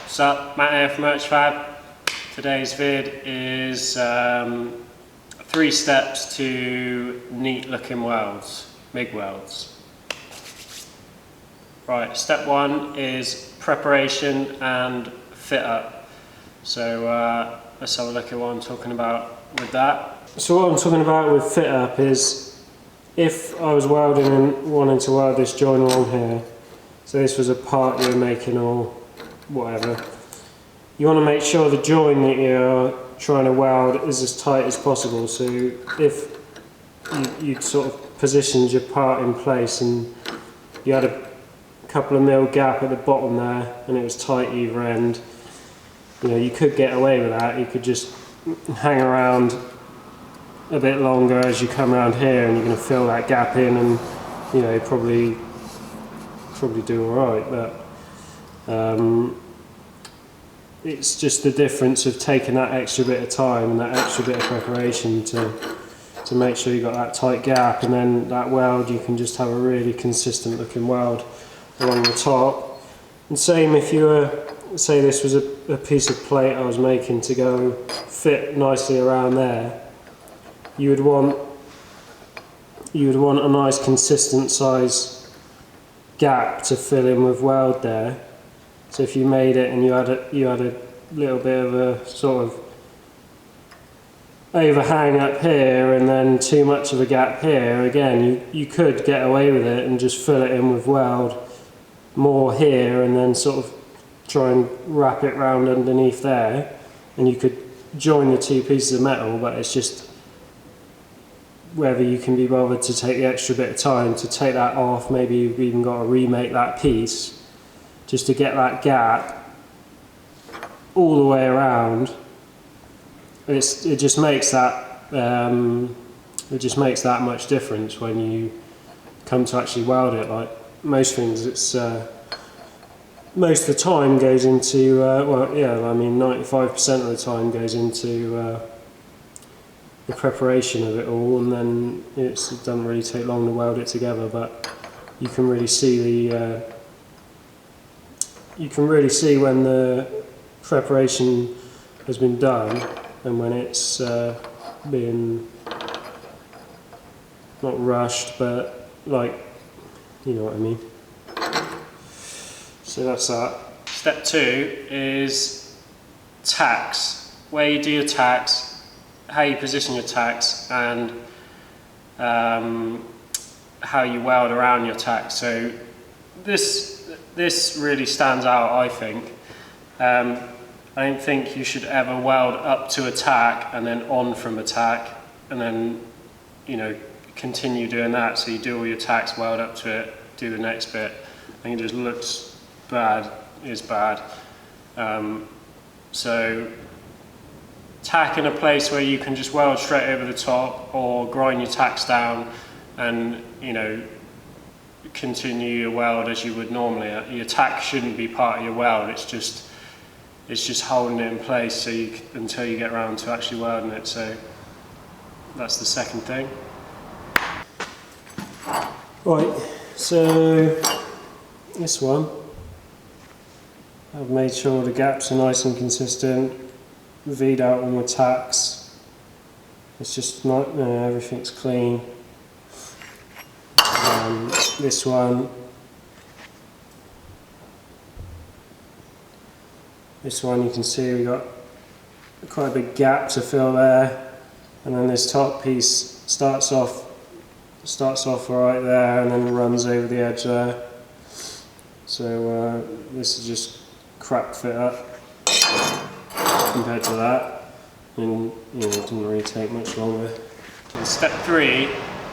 What's up, Matt here from Fab. Today's vid is 3 steps to neat looking welds, MIG welds. Right, step 1 is preparation and fit up. So let's have a look at what I'm talking about with that. So what I'm talking about with fit up is if I was welding and wanting to weld this joint along here, so this was a part you're making or whatever, you want to make sure the joint that you're trying to weld is as tight as possible. So if you'd sort of positioned your part in place and you had a couple of mil gap at the bottom there and it was tight either end, you know, you could get away with that. You could just hang around a bit longer as you come around here and you're going to fill that gap in and, you know, probably do alright. But it's just the difference of taking that extra bit of time and that extra bit of preparation to make sure you got that tight gap, and then that weld you can just have a really consistent looking weld along the top. And same if you were, say this was a piece of plate I was making to go fit nicely around there, you would want a nice consistent size gap to fill in with weld there. So if you made it and you had a little bit of a sort of overhang up here and then too much of a gap here, again you could get away with it and just fill it in with weld more here and then sort of try and wrap it round underneath there, and you could join the two pieces of metal. But it's just whether you can be bothered to take the extra bit of time to take that off. Maybe you've even got to remake that piece just to get that gap all the way around. It just makes that much difference when you come to actually weld it. Like most things, it's most of the time goes into well, yeah, I mean 95% of the time goes into the preparation of it all, and then it doesn't really take long to weld it together. But you can really see when the preparation has been done and when it's been not rushed, but like, you know what I mean. So that's that. Step 2 is tacks. Where you do your tacks, how you position your tacks, and how you weld around your tacks. So this really stands out, I think. I don't think you should ever weld up to a tack and then on from a tack and then, you know, continue doing that. So you do all your tacks, weld up to it, do the next bit. I think it just looks bad, is bad. So tack in a place where you can just weld straight over the top, or grind your tacks down and, you know, continue your weld as you would normally. Your tack shouldn't be part of your weld. It's just holding it in place so until you get around to actually welding it. So that's the second thing. Right, so this one, I've made sure the gaps are nice and consistent, V'd out all my tacks. It's just not, you know, everything's clean. This one you can see we got quite a big gap to fill there, and then this top piece starts off right there and then runs over the edge there. So this is just crap fit up compared to that, and, you know, it doesn't really take much longer. And step 3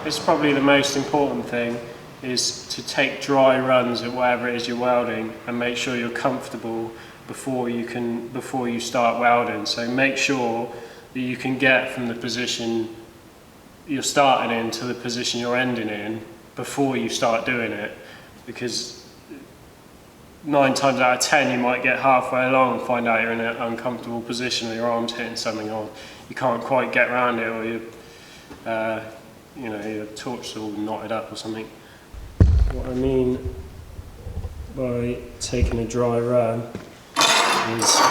is probably the most important thing, is to take dry runs at whatever it is you're welding and make sure you're comfortable before you start welding. So make sure that you can get from the position you're starting in to the position you're ending in before you start doing it, because 9 times out of 10 you might get halfway along and find out you're in an uncomfortable position or your arm's hitting something, or you can't quite get around it, or you know, your torch's all knotted up or something. What I mean by taking a dry run is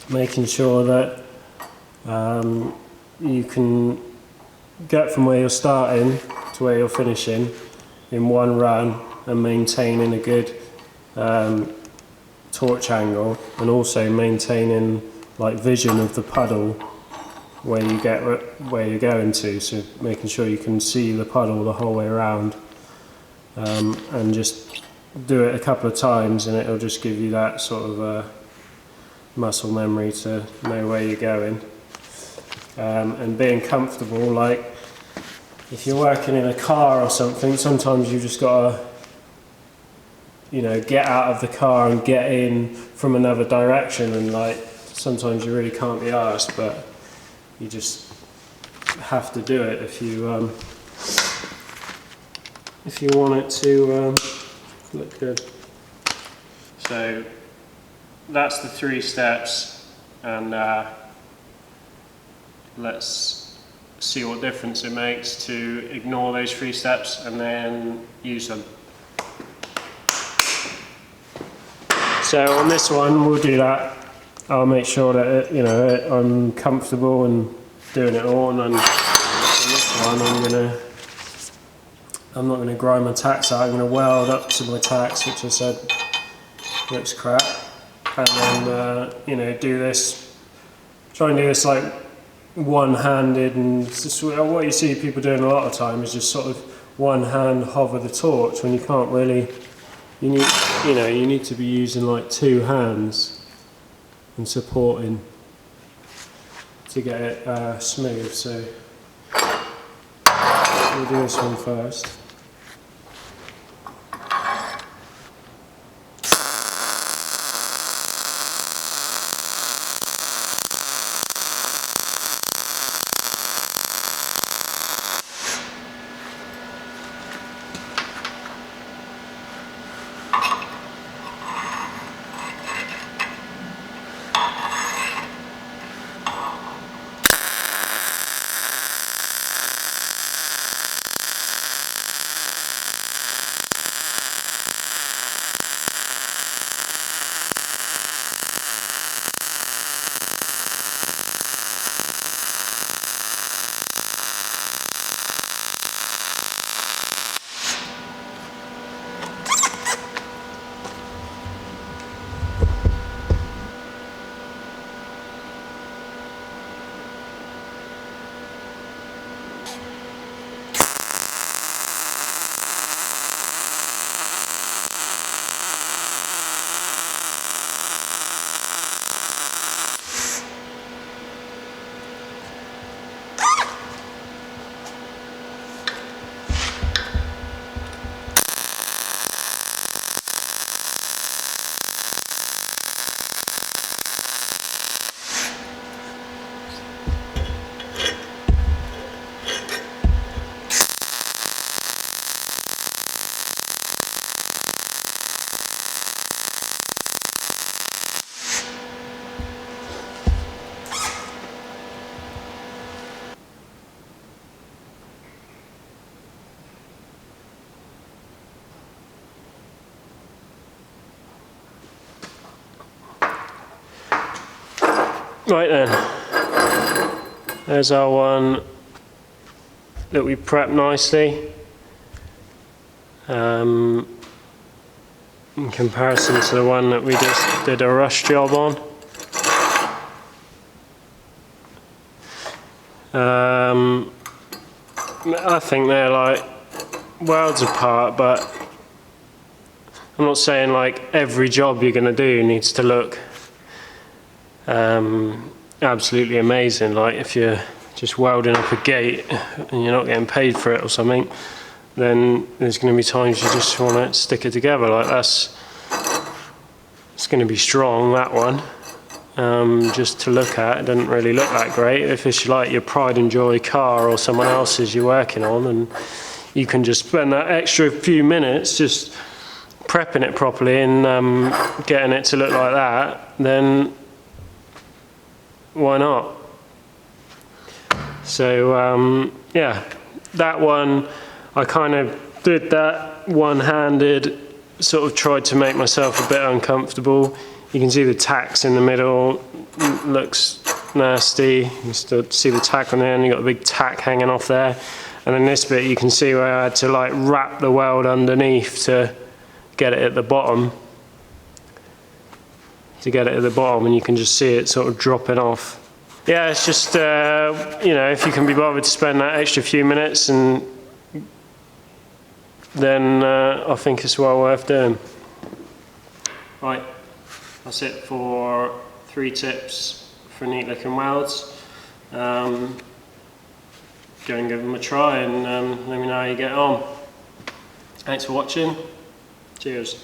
making sure that you can get from where you're starting to where you're finishing in one run and maintaining a good torch angle, and also maintaining like vision of the puddle where you're going to, so making sure you can see the puddle the whole way around, and just do it a couple of times and it'll just give you that sort of muscle memory to know where you're going. And being comfortable, like if you're working in a car or something, sometimes you just gotta, you know, get out of the car and get in from another direction, and like sometimes you really can't be arsed, but you just have to do it if you want it to look good. So that's the 3 steps, and let's see what difference it makes to ignore those 3 steps and then use them. So on this one we'll do that. I'll make sure that I'm comfortable and doing it all, and then on this one I'm not gonna grind my tacks out. I'm gonna weld up to my tacks, which I said looks crap, and then do this. Try and do this like one-handed, and just what you see people doing a lot of time is just sort of one hand hover the torch when you can't really. You need to be using like 2 hands and supporting to get it smooth. So we'll do this one first. Right then, there's our one that we prepped nicely. In comparison to the one that we just did a rush job on. I think they're like worlds apart, but I'm not saying like every job you're going to do needs to look absolutely amazing. Like if you're just welding up a gate and you're not getting paid for it or something, then there's going to be times you just want to stick it together. Like it's going to be strong, that one. Just to look at, it doesn't really look that great. If it's like your pride and joy car or someone else's you're working on, and you can just spend that extra few minutes just prepping it properly and getting it to look like that, then why not? So yeah, that one I kind of did that one-handed sort of tried to make myself a bit uncomfortable. You can see the tacks in the middle, looks nasty. You can still see the tack on there, and you've got a big tack hanging off there. And in this bit you can see where I had to like wrap the weld underneath to get it at the bottom. And you can just see it sort of dropping off. Yeah, it's just, you know, if you can be bothered to spend that extra few minutes, and then I think it's well worth doing. Right, that's it for 3 tips for neat looking welds. Go and give them a try, and let me know how you get on. Thanks for watching. Cheers.